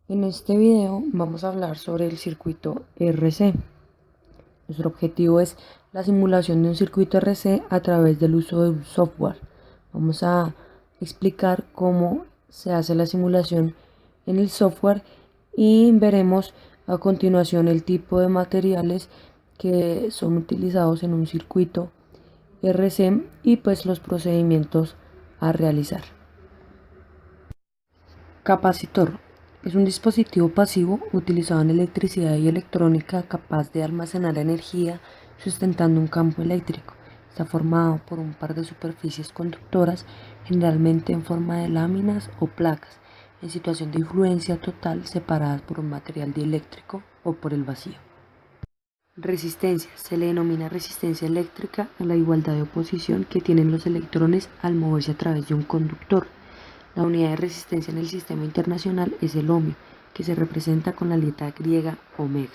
En este video vamos a hablar sobre el circuito RC. Nuestro objetivo es la simulación de un circuito RC a través del uso de un software. Vamos a explicar cómo se hace la simulación en el software y veremos a continuación el tipo de materiales que son utilizados en un circuito RC y pues los procedimientos a realizar. Capacitor. Es un dispositivo pasivo utilizado en electricidad y electrónica capaz de almacenar energía sustentando un campo eléctrico. Está formado por un par de superficies conductoras, generalmente en forma de láminas o placas, en situación de influencia total separadas por un material dieléctrico o por el vacío. Resistencia. Se le denomina resistencia eléctrica a la igualdad de oposición que tienen los electrones al moverse a través de un conductor. La unidad de resistencia en el sistema internacional es el ohmio, que se representa con la letra griega omega.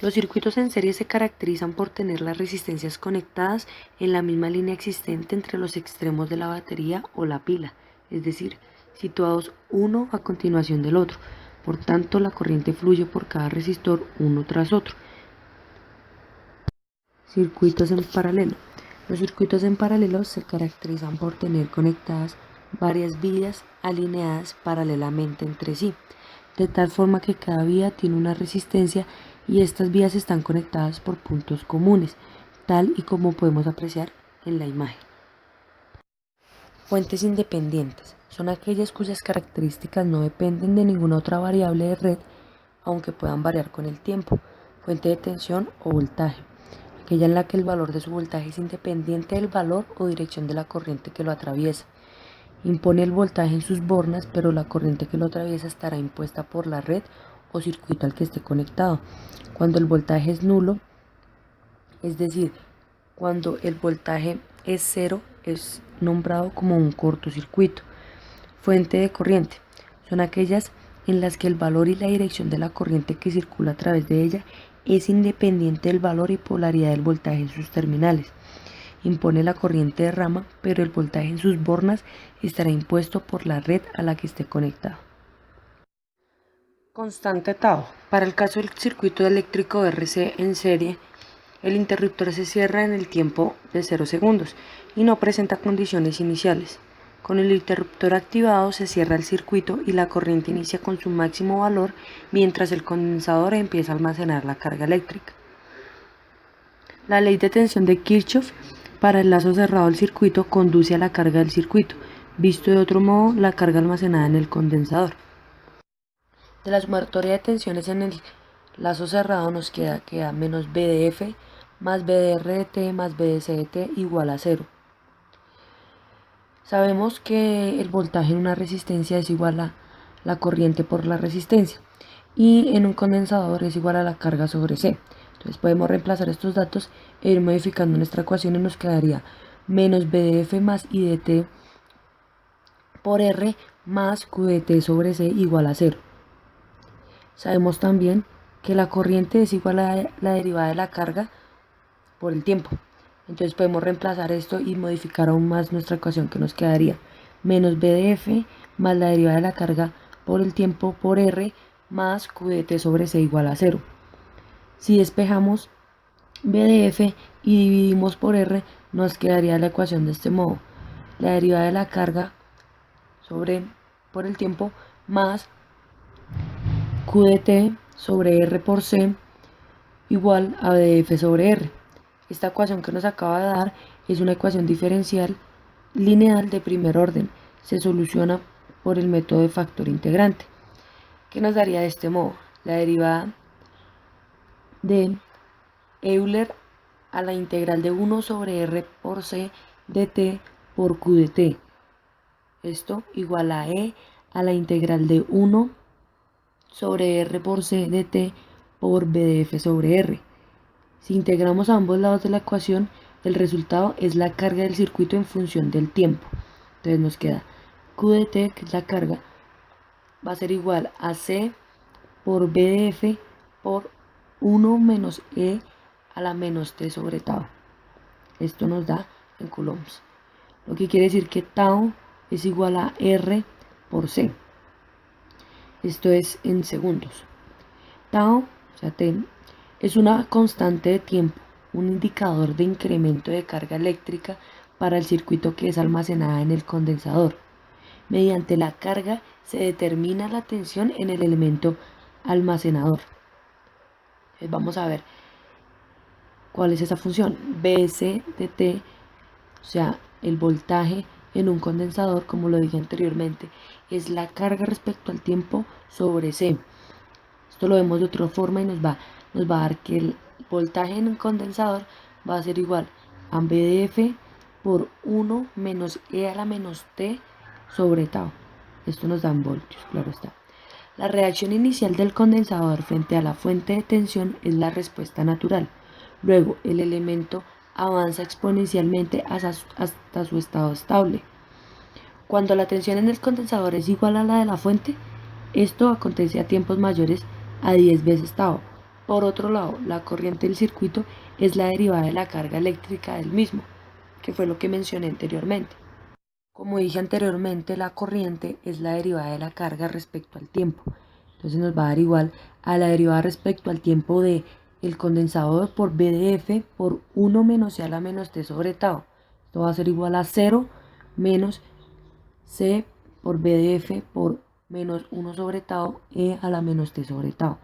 Los circuitos en serie se caracterizan por tener las resistencias conectadas en la misma línea existente entre los extremos de la batería o la pila, es decir, situados uno a continuación del otro. Por tanto, la corriente fluye por cada resistor uno tras otro. Circuitos en paralelo. Los circuitos en paralelo se caracterizan por tener conectadas varias vías alineadas paralelamente entre sí, de tal forma que cada vía tiene una resistencia y estas vías están conectadas por puntos comunes, tal y como podemos apreciar en la imagen. Fuentes independientes son aquellas cuyas características no dependen de ninguna otra variable de red, aunque puedan variar con el tiempo. Fuente de tensión o voltaje, aquella en la que el valor de su voltaje es independiente del valor o dirección de la corriente que lo atraviesa. Impone el voltaje en sus bornas, pero la corriente que lo atraviesa estará impuesta por la red o circuito al que esté conectado. Cuando el voltaje es nulo, es decir, cuando el voltaje es cero, es nombrado como un cortocircuito. Fuente de corriente son aquellas en las que el valor y la dirección de la corriente que circula a través de ella es independiente del valor y polaridad del voltaje en sus terminales. Impone la corriente de rama, pero el voltaje en sus bornas estará impuesto por la red a la que esté conectado. Constante Tao. Para el caso del circuito eléctrico RC en serie, el interruptor se cierra en el tiempo de 0 segundos y no presenta condiciones iniciales. Con el interruptor activado se cierra el circuito y la corriente inicia con su máximo valor mientras el condensador empieza a almacenar la carga eléctrica. La ley de tensión de Kirchhoff para el lazo cerrado del circuito conduce a la carga del circuito, visto de otro modo la carga almacenada en el condensador. De la sumatoria de tensiones en el lazo cerrado nos queda menos BDF más BDR de T más BDC de T igual a 0. Sabemos que el voltaje en una resistencia es igual a la corriente por la resistencia y en un condensador es igual a la carga sobre C. Entonces podemos reemplazar estos datos e ir modificando nuestra ecuación y nos quedaría menos BDF más IDT por R más QDT sobre C igual a 0. Sabemos también que la corriente es igual a la derivada de la carga por el tiempo. Entonces podemos reemplazar esto y modificar aún más nuestra ecuación, que nos quedaría menos BDF más la derivada de la carga por el tiempo por R más QDT sobre C igual a 0. Si despejamos BDF y dividimos por R, nos quedaría la ecuación de este modo: la derivada de la carga por el tiempo más QDT sobre R por C igual a BDF sobre R. Esta ecuación que nos acaba de dar es una ecuación diferencial lineal de primer orden. Se soluciona por el método de factor integrante, que nos daría de este modo: la derivada de Euler a la integral de 1 sobre R por C de T por Q de T. Esto igual a E a la integral de 1 sobre R por C de T por BDF sobre R. Si integramos a ambos lados de la ecuación, el resultado es la carga del circuito en función del tiempo. Entonces nos queda Q de T, que es la carga, va a ser igual a C por BDF por 1 menos E a la menos T sobre tau. Esto nos da en coulombs, lo que quiere decir que tau es igual a R por C. Esto es en segundos. Tau, o sea, T, es una constante de tiempo, un indicador de incremento de carga eléctrica para el circuito que es almacenada en el condensador. Mediante la carga se determina la tensión en el elemento almacenador. Entonces vamos a ver cuál es esa función. Bs de T, o sea, el voltaje en un condensador, como lo dije anteriormente, es la carga respecto al tiempo sobre C. Esto lo vemos de otra forma y nos va a dar que el voltaje en un condensador va a ser igual a BDF por 1 menos E a la menos T sobre tau. Esto nos da en voltios, claro está. La reacción inicial del condensador frente a la fuente de tensión es la respuesta natural. Luego, el elemento avanza exponencialmente hasta su estado estable. Cuando la tensión en el condensador es igual a la de la fuente, esto acontece a tiempos mayores a 10 veces tau. Por otro lado, la corriente del circuito es la derivada de la carga eléctrica del mismo, que fue lo que mencioné anteriormente. Como dije anteriormente, la corriente es la derivada de la carga respecto al tiempo. Entonces nos va a dar igual a la derivada respecto al tiempo de el condensador por BDF por 1 menos C a la menos T sobre tau. Esto va a ser igual a 0 menos C por BDF por menos 1 sobre tau E a la menos T sobre tau.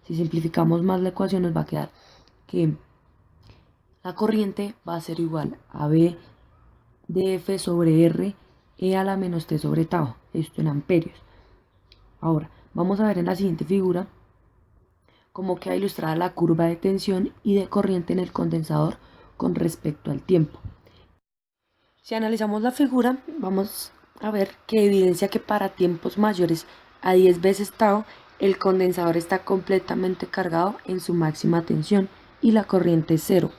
Si simplificamos más la ecuación nos va a quedar que la corriente va a ser igual a BDF sobre R E a la menos T sobre tau. Esto en amperios. Ahora, vamos a ver en la siguiente figura cómo queda ilustrada la curva de tensión y de corriente en el condensador con respecto al tiempo. Si analizamos la figura, vamos a ver que evidencia que para tiempos mayores a 10 veces tau, el condensador está completamente cargado en su máxima tensión y la corriente es cero.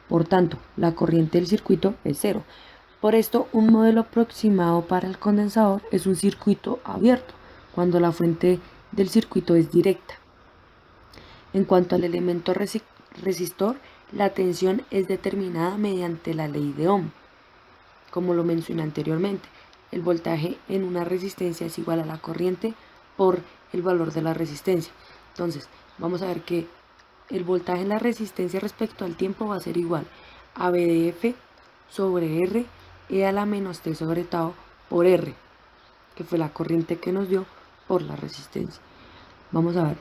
Por tanto, la corriente del circuito es cero. Por esto, un modelo aproximado para el condensador es un circuito abierto, cuando la fuente del circuito es directa. En cuanto al elemento resistor, la tensión es determinada mediante la ley de Ohm. Como lo mencioné anteriormente, el voltaje en una resistencia es igual a la corriente por el valor de la resistencia. Entonces, vamos a ver que el voltaje en la resistencia respecto al tiempo va a ser igual a BDF sobre R E a la menos T sobre tau por R, que fue la corriente que nos dio por la resistencia. Vamos a ver,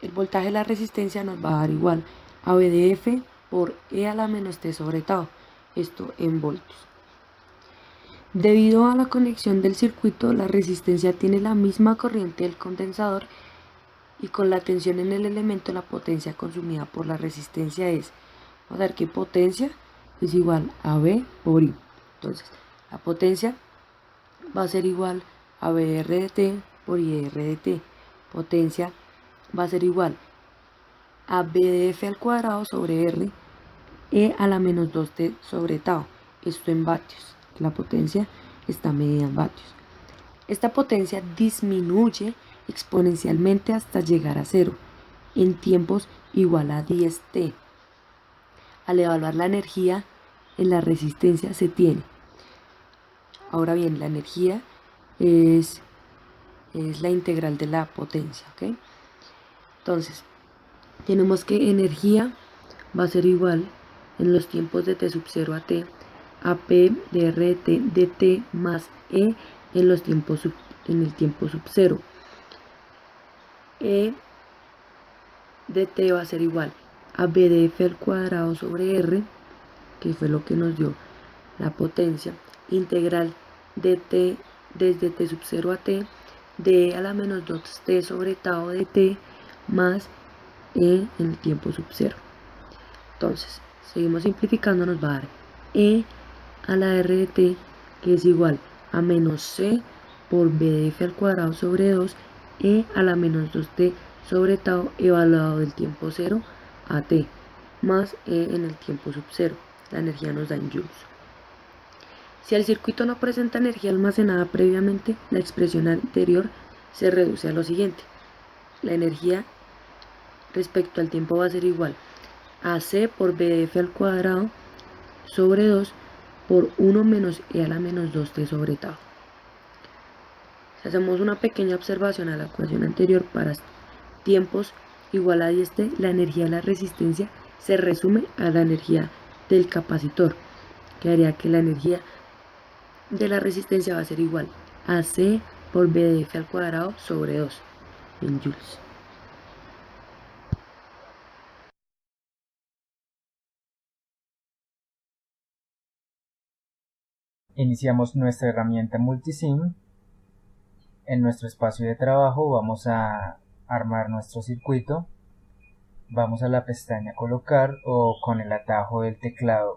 el voltaje de la resistencia nos va a dar igual a BDF por E a la menos T sobre tau, esto en voltios. Debido a la conexión del circuito, la resistencia tiene la misma corriente del condensador y con la tensión en el elemento, la potencia consumida por la resistencia es, vamos a ver que potencia es igual a V por I. Entonces, la potencia va a ser igual a VR de T por IR de T. Potencia va a ser igual a BDF al cuadrado sobre R E a la menos 2T sobre tau. Esto en vatios. La potencia está medida en vatios. Esta potencia disminuye exponencialmente hasta llegar a cero en tiempos igual a 10T. Al evaluar la energía en la resistencia se tiene. Ahora bien, la energía es la integral de la potencia, ¿ok? Entonces, tenemos que energía va a ser igual en los tiempos de T sub 0 a T a P de R de T de T más E en el tiempo sub 0. E de T va a ser igual a BDF al cuadrado sobre R, que fue lo que nos dio la potencia, integral de T desde T sub 0 a T de E a la menos 2T sobre tau de T más E en el tiempo sub 0. Entonces, seguimos simplificando, nos va a dar E a la R de T, que es igual a menos C por BDF al cuadrado sobre 2 E a la menos 2T sobre tau evaluado del tiempo 0 a T más E en el tiempo sub 0. La energía nos da en joules. Si el circuito no presenta energía almacenada previamente, la expresión anterior se reduce a lo siguiente. La energía respecto al tiempo va a ser igual a C por BDF al cuadrado sobre 2 por 1 menos E a la menos 2T sobre tau. Si hacemos una pequeña observación a la ecuación anterior para tiempos igual a este, la energía de la resistencia se resume a la energía del capacitor, que haría que la energía de la resistencia va a ser igual a C por B de F al cuadrado sobre 2 en joules. Iniciamos nuestra herramienta Multisim. En nuestro espacio de trabajo vamos a armar nuestro circuito. Vamos a la pestaña Colocar o con el atajo del teclado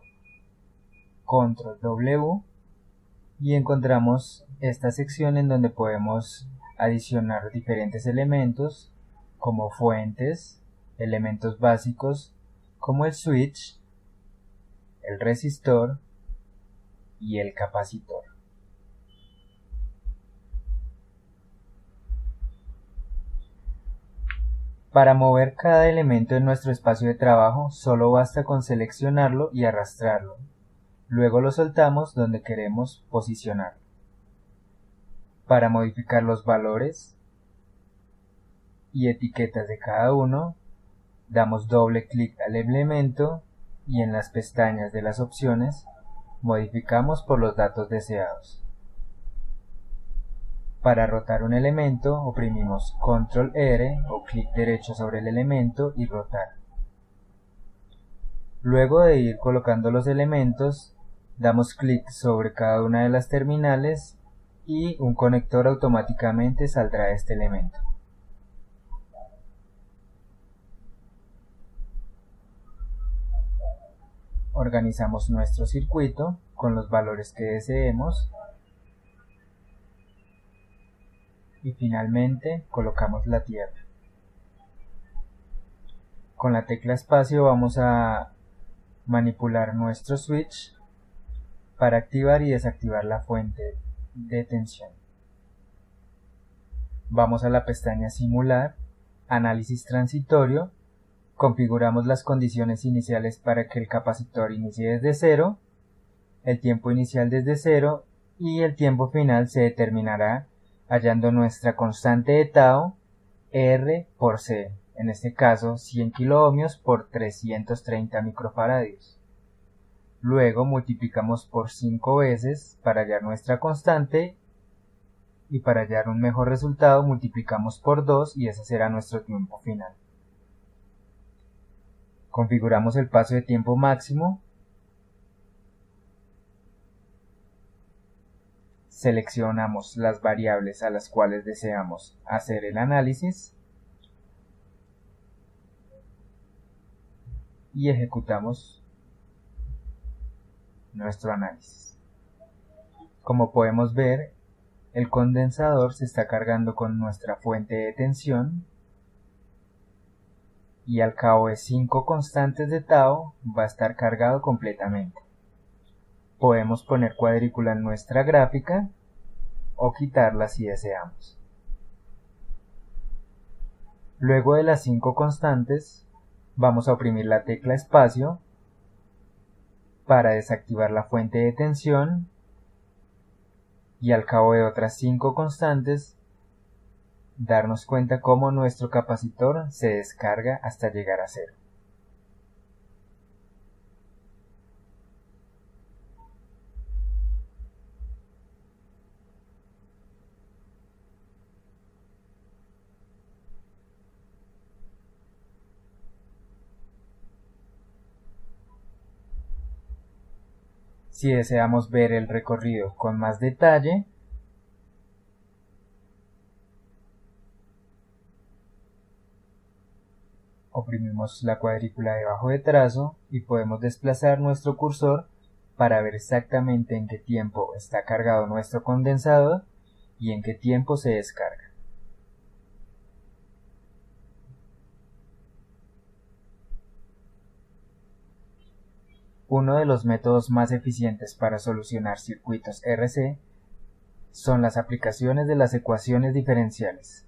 Control W y encontramos esta sección en donde podemos adicionar diferentes elementos como fuentes, elementos básicos como el switch, el resistor y el capacitor. Para mover cada elemento en nuestro espacio de trabajo solo basta con seleccionarlo y arrastrarlo. Luego lo soltamos donde queremos posicionarlo. Para modificar los valores y etiquetas de cada uno, damos doble clic al elemento y en las pestañas de las opciones modificamos por los datos deseados. Para rotar un elemento oprimimos Control R o clic derecho sobre el elemento y rotar. Luego de ir colocando los elementos, damos clic sobre cada una de las terminales y un conector automáticamente saldrá de este elemento. Organizamos nuestro circuito con los valores que deseemos y finalmente colocamos la tierra. Con la tecla espacio vamos a manipular nuestro switch para activar y desactivar la fuente de tensión. Vamos a la pestaña Simular, Análisis transitorio, configuramos las condiciones iniciales para que el capacitor inicie desde 0, el tiempo inicial desde 0 y el tiempo final se determinará hallando nuestra constante de tau R por C, en este caso 100 kiloohmios por 330 microfaradios. Luego multiplicamos por 5 veces para hallar nuestra constante y para hallar un mejor resultado multiplicamos por 2 y ese será nuestro tiempo final. Configuramos el paso de tiempo máximo, seleccionamos las variables a las cuales deseamos hacer el análisis y ejecutamos nuestro análisis. Como podemos ver, el condensador se está cargando con nuestra fuente de tensión y al cabo de 5 constantes de tau va a estar cargado completamente. Podemos poner cuadrícula en nuestra gráfica o quitarla si deseamos. Luego de las 5 constantes vamos a oprimir la tecla espacio para desactivar la fuente de tensión y al cabo de otras 5 constantes darnos cuenta cómo nuestro capacitor se descarga hasta llegar a 0. Si deseamos ver el recorrido con más detalle, oprimimos la cuadrícula debajo de trazo y podemos desplazar nuestro cursor para ver exactamente en qué tiempo está cargado nuestro condensador y en qué tiempo se descarga. Uno de los métodos más eficientes para solucionar circuitos RC son las aplicaciones de las ecuaciones diferenciales.